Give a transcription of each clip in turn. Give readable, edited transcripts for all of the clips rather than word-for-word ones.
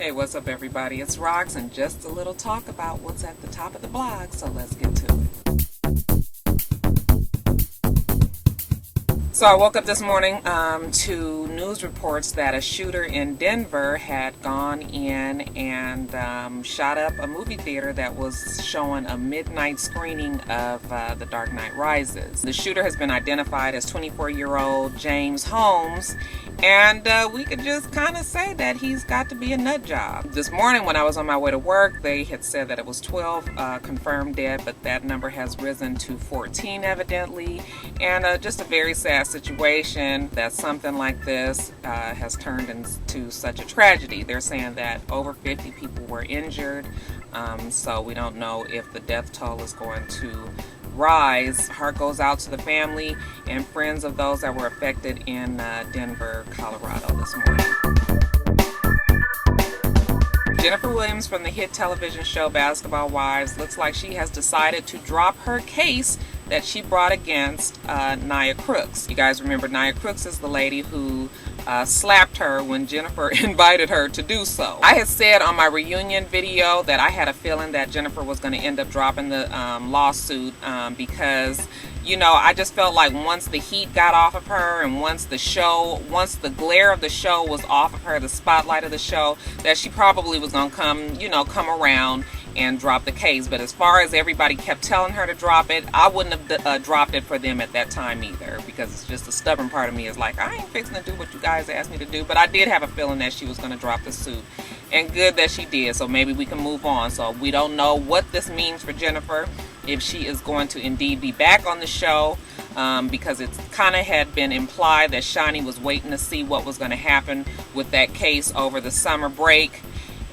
Hey, what's up everybody? It's Rox and just a little talk about what's at the top of the blog, so let's get to it. So I woke up this morning to news reports that a shooter in Denver had gone in and shot up a movie theater that was showing a midnight screening of The Dark Knight Rises. The shooter has been identified as 24-year-old James Holmes, and we could just kind of say that he's got to be a nut job. This morning when I was on my way to work, they had said that it was 12 confirmed dead, but that number has risen to 14 evidently, and just a very sad situation that something like this has turned into such a tragedy. They're saying that over 50 people were injured, so we don't know if the death toll is going to rise. Heart goes out to the family and friends of those that were affected in Denver, Colorado this morning. Jennifer Williams from the hit television show Basketball Wives looks like she has decided to drop her case that she brought against Nia Crooks. You guys remember Nia Crooks is the lady who slapped her when Jennifer invited her to do so. I had said on my reunion video that I had a feeling that Jennifer was going to end up dropping the lawsuit because, you know, I just felt like once the heat got off of her and once the glare of the show was off of her, the spotlight of the show, that she probably was going to come around and drop the case. But as far as everybody kept telling her to drop it, I wouldn't have dropped it for them at that time either, because it's just a stubborn part of me is like, I ain't fixing to do what you guys asked me to do. But I did have a feeling that she was going to drop the suit, and good that she did, so maybe we can move on. So we don't know what this means for Jennifer, if she is going to indeed be back on the show, because it kind of had been implied that Shani was waiting to see what was going to happen with that case over the summer break.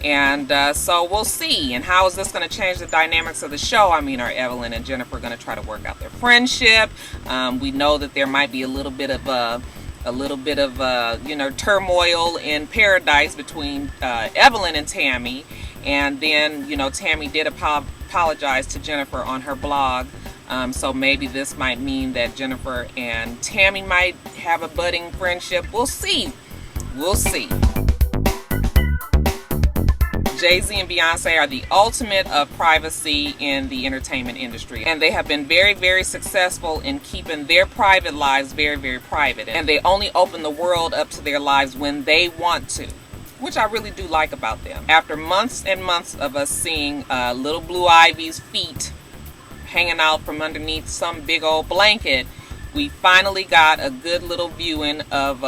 And so we'll see. And how is this going to change the dynamics of the show? I mean, are Evelyn and Jennifer going to try to work out their friendship? We know that there might be a little bit of turmoil in paradise between Evelyn and Tammy. And then, Tammy did apologize to Jennifer on her blog. So maybe this might mean that Jennifer and Tammy might have a budding friendship. We'll see. We'll see. Jay-Z and Beyonce are the ultimate of privacy in the entertainment industry. And they have been very, very successful in keeping their private lives very, very private. And they only open the world up to their lives when they want to, which I really do like about them. After months and months of us seeing little Blue Ivy's feet hanging out from underneath some big old blanket, we finally got a good little viewing of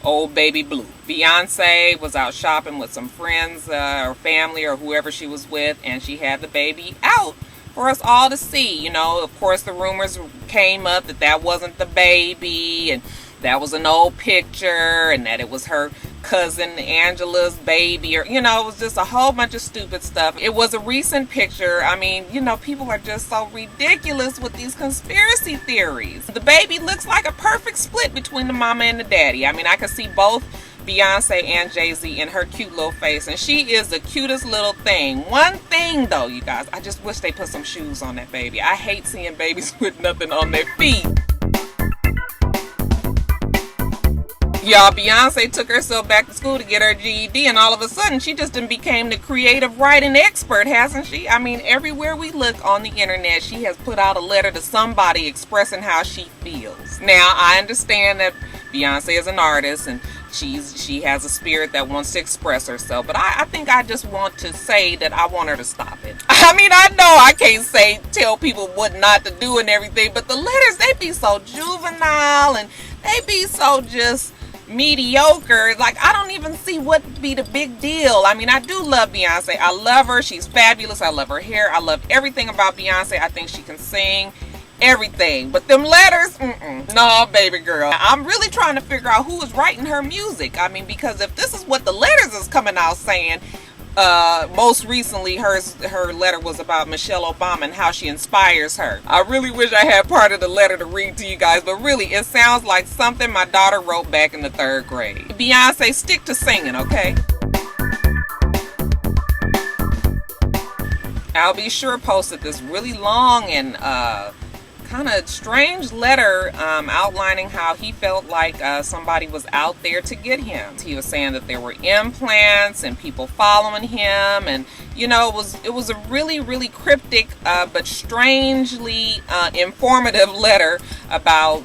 old baby Blue. Beyonce was out shopping with some friends or family or whoever she was with, and she had the baby out for us all to see. Of course the rumors came up that that wasn't the baby and that was an old picture and that it was her cousin Angela's baby, or it was just a whole bunch of stupid stuff. It was a recent picture. I mean, people are just so ridiculous with these conspiracy theories. The baby looks like a perfect split between the mama and the daddy. I mean, I could see both Beyonce and Jay-Z in her cute little face, and she is the cutest little thing. One thing though, you guys, I just wish they put some shoes on that baby. I hate seeing babies with nothing on their feet. Y'all, Beyonce took herself back to school to get her GED, and all of a sudden she just became the creative writing expert, hasn't she? I mean, everywhere we look on the internet, she has put out a letter to somebody expressing how she feels. Now, I understand that Beyonce is an artist and she has a spirit that wants to express herself, but I think I just want to say that I want her to stop it. I mean, I know I can't tell people what not to do and everything, but the letters, they be so juvenile and they be so just mediocre. Like, I don't even see what would be the big deal. I mean, I do love Beyonce. I love her. She's fabulous. I love her hair. I love everything about Beyonce. I think she can sing, everything. But them letters, no, baby girl. I'm really trying to figure out who is writing her music. I mean, because if this is what the letters is coming out saying, most recently her letter was about Michelle Obama and how she inspires her. I really wish I had part of the letter to read to you guys, but really it sounds like something my daughter wrote back in the 3rd grade. Beyonce, stick to singing, okay? I'll be sure posted this really long and kind of strange letter outlining how he felt like somebody was out there to get him. He was saying that there were implants and people following him, and you know, it was a really cryptic but strangely informative letter about,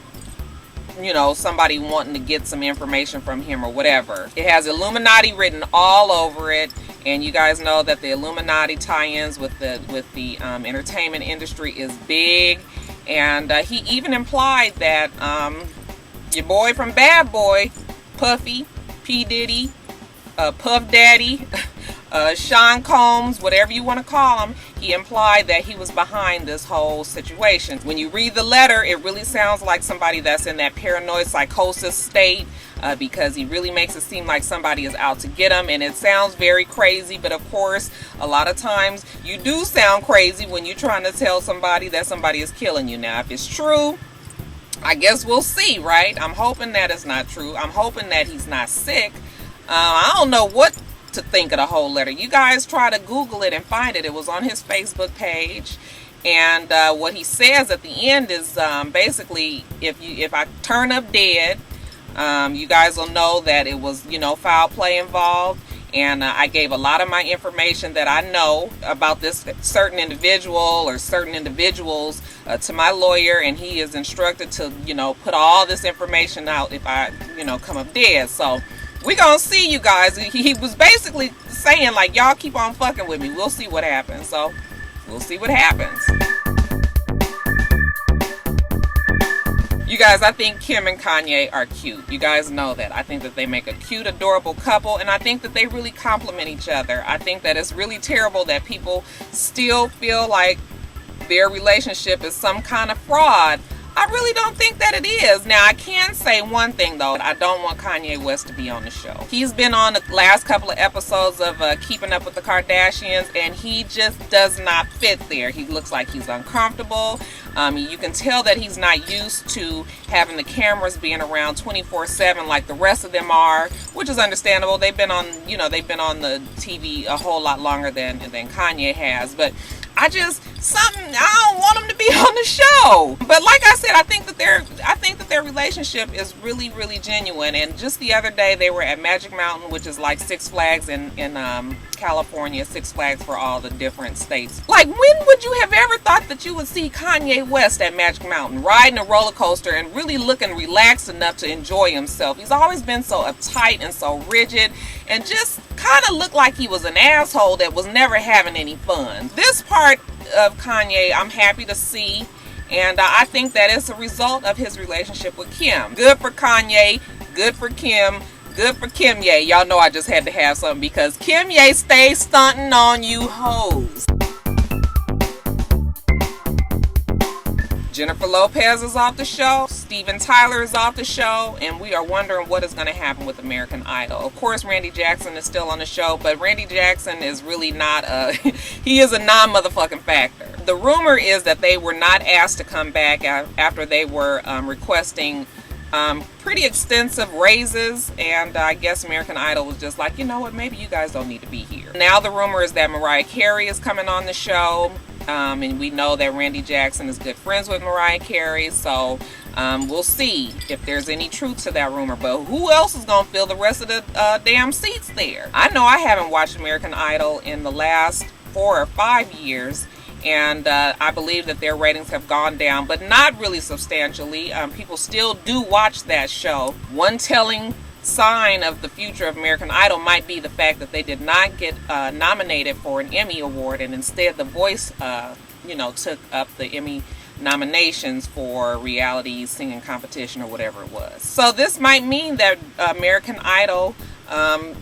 you know, somebody wanting to get some information from him or whatever. It has Illuminati written all over it, and you guys know that the Illuminati tie-ins with the entertainment industry is big. And he even implied that your boy from Bad Boy, Puffy, P. Diddy, Puff Daddy, Sean Combs, whatever you want to call him, he implied that he was behind this whole situation. When you read the letter, it really sounds like somebody that's in that paranoid psychosis state, because he really makes it seem like somebody is out to get him, and it sounds very crazy. But of course, a lot of times you do sound crazy when you're trying to tell somebody that somebody is killing you. Now, if it's true, I guess we'll see, right? I'm hoping that it's not true. I'm hoping that he's not sick. I don't know what to think of the whole letter. You guys try to Google it and find it. It was on his Facebook page, and what he says at the end is basically, if I turn up dead, you guys will know that it was, you know, foul play involved. And I gave a lot of my information that I know about this certain individual or certain individuals to my lawyer, and he is instructed to, you know, put all this information out if I, you know, come up dead. So we're gonna see, you guys. He was basically saying, like, y'all keep on fucking with me. We'll see what happens. So we'll see what happens. You guys, I think Kim and Kanye are cute. You guys know that. I think that they make a cute, adorable couple, and I think that they really complement each other. I think that it's really terrible that people still feel like their relationship is some kind of fraud. I really don't think that it is. Now, I can say one thing, though. I don't want Kanye West to be on the show. He's been on the last couple of episodes of Keeping Up with the Kardashians, and he just does not fit there. He looks like he's uncomfortable. You can tell that he's not used to having the cameras being around 24/7 like the rest of them are, which is understandable. They've been on, you know, they've been on the TV a whole lot longer than Kanye has. But I don't want them to be on the show. But like I said, I think that their relationship is really genuine. And just the other day, they were at Magic Mountain, which is like Six Flags in California, Six Flags for all the different states. Like, when would you have ever thought that you would see Kanye West at Magic Mountain riding a roller coaster and really looking relaxed enough to enjoy himself? He's always been so uptight and so rigid, and just kind of looked like he was an asshole that was never having any fun. This part of Kanye, I'm happy to see, and I think that it's a result of his relationship with Kim. Good for Kanye, good for Kim, good for KIMYE. Y'all know I just had to have something, because KIMYE stays stunting on you hoes. Jennifer Lopez is off the show. Steven Tyler is off the show. And we are wondering what is going to happen with American Idol. Of course, Randy Jackson is still on the show. But Randy Jackson is really not he is a non-motherfucking factor. The rumor is that they were not asked to come back after they were requesting pretty extensive raises, and I guess American Idol was just like, you know what, maybe you guys don't need to be here. Now the rumor is that Mariah Carey is coming on the show, and we know that Randy Jackson is good friends with Mariah Carey, so we'll see if there's any truth to that rumor. But who else is going to fill the rest of the damn seats there? I know I haven't watched American Idol in the last 4 or 5 years, and I believe that their ratings have gone down, but not really substantially. People still do watch that show. One telling sign of the future of American Idol might be the fact that they did not get nominated for an Emmy Award, and instead The Voice, took up the Emmy nominations for reality singing competition or whatever it was. So this might mean that American Idol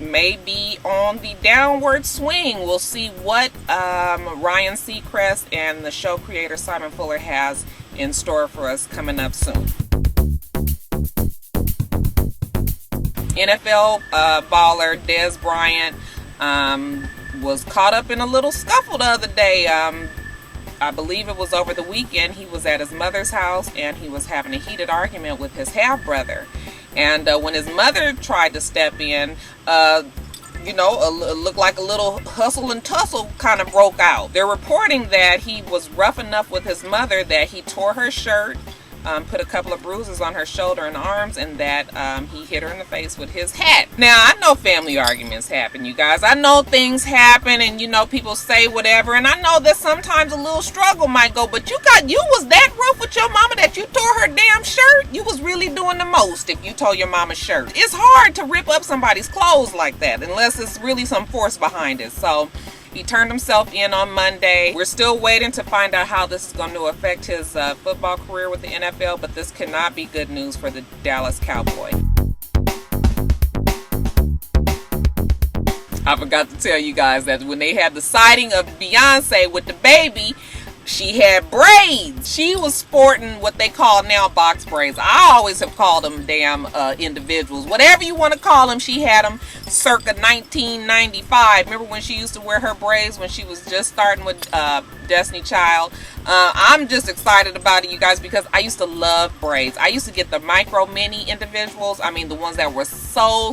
may be on the downward swing. We'll see what Ryan Seacrest and the show creator Simon Fuller has in store for us coming up soon. NFL baller Dez Bryant was caught up in a little scuffle the other day. I believe it was over the weekend. He was at his mother's house and he was having a heated argument with his half-brother. And when his mother tried to step in, you know, looked like a little hustle and tussle kind of broke out. They're reporting that he was rough enough with his mother that he tore her shirt, put a couple of bruises on her shoulder and arms, and that he hit her in the face with his hat. Now, I know family arguments happen, you guys. I know things happen, and you know, people say whatever, and I know that sometimes a little struggle might go, but you was that rough with your mama that you tore her damn shirt? You was really doing the most if you tore your mama's shirt. It's hard to rip up somebody's clothes like that unless it's really some force behind it. So he turned himself in on Monday. We're still waiting to find out how this is going to affect his football career with the NFL, but this cannot be good news for the Dallas Cowboy. I forgot to tell you guys that when they had the sighting of Beyonce with the baby, she had braids. She was sporting what they call now box braids. I always have called them damn individuals. Whatever you want to call them, she had them circa 1995. Remember when she used to wear her braids when she was just starting with Destiny Child? I'm just excited about it, you guys, because I used to love braids. I used to get the micro mini individuals. I mean, the ones that were so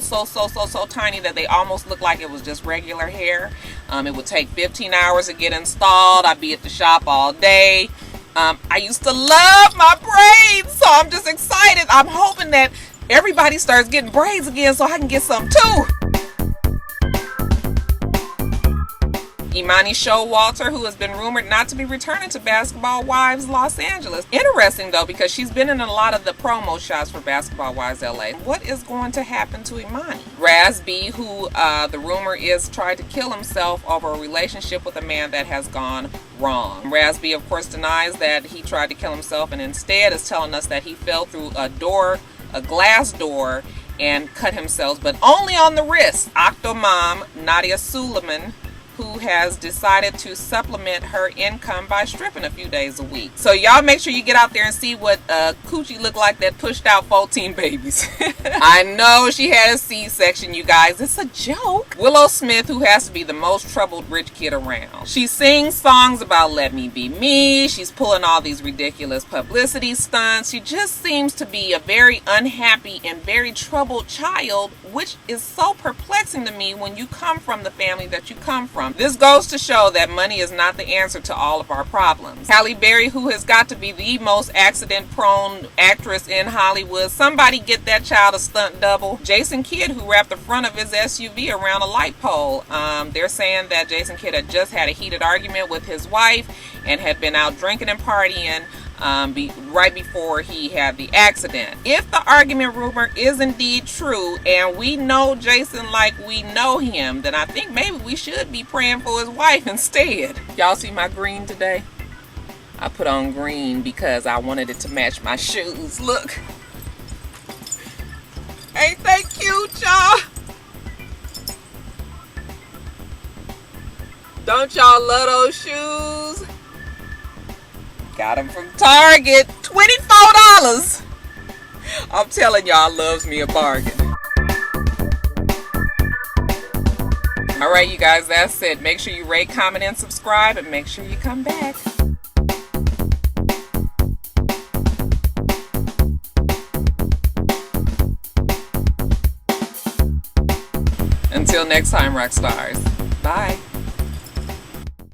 tiny that they almost looked like it was just regular hair. It would take 15 hours to get installed. I'd be at the shop all day. I used to love my braids, so I'm just excited. I'm hoping that everybody starts getting braids again so I can get some too. Imani Showalter, who has been rumored not to be returning to Basketball Wives Los Angeles. Interesting though, because she's been in a lot of the promo shots for Basketball Wives LA. What is going to happen to Imani? Raz B, who the rumor is tried to kill himself over a relationship with a man that has gone wrong. Raz B, of course, denies that he tried to kill himself and instead is telling us that he fell through a glass door, and cut himself, but only on the wrist. Octomom Nadia Suleiman, who has decided to supplement her income by stripping a few days a week. So y'all make sure you get out there and see what Coochie looked like that pushed out 14 babies. I know she had a C-section, you guys. It's a joke. Willow Smith, who has to be the most troubled rich kid around. She sings songs about let me be me. She's pulling all these ridiculous publicity stunts. She just seems to be a very unhappy and very troubled child, which is so perplexing to me when you come from the family that you come from. This goes to show that money is not the answer to all of our problems. Halle Berry, who has got to be the most accident-prone actress in Hollywood. Somebody get that child a stunt double. Jason Kidd, who wrapped the front of his SUV around a light pole. They're saying that Jason Kidd had just had a heated argument with his wife and had been out drinking and partying right before he had the accident. If the argument rumor is indeed true and we know Jason like we know him, then I think maybe we should be praying for his wife instead. Y'all see my green today? I put on green because I wanted it to match my shoes. Look. Ain't they cute, y'all? Don't y'all love those shoes? Got them from Target, $24. I'm telling y'all, loves me a bargain. All right, you guys, that's it. Make sure you rate, comment, and subscribe, and make sure you come back. Until next time, Roxstars. Bye.